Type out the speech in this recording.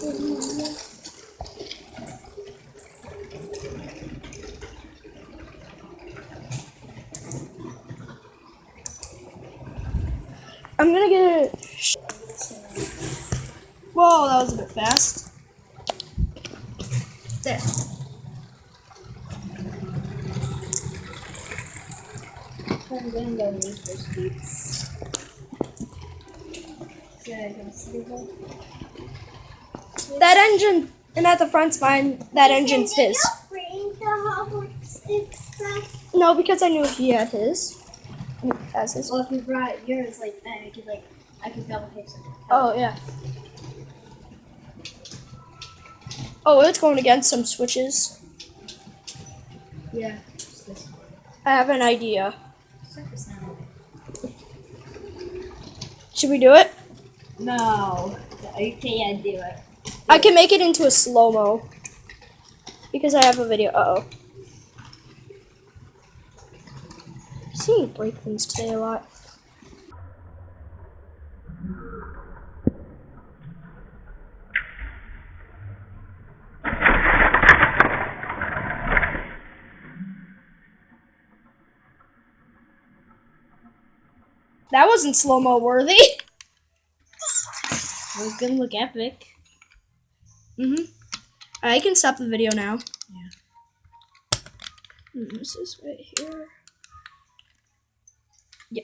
I'm gonna get it. Whoa, that was a bit fast. There. I'm gonna go Need for Speeds. That engine, and at the front's mine. That engine's his. No, because I knew he had his. As his. Well, if you brought yours like that, I could double take something. Oh yeah. Oh, it's going against some switches. Yeah. Just this one. I have an idea. Check the sound. Should we do it? No. You can't do it. I can make it into a slow-mo. Because I have a video. Uh-oh. I see you break things today a lot. That wasn't slow-mo worthy. It was gonna look epic. I can stop the video now. Yeah. This is right here. Yeah.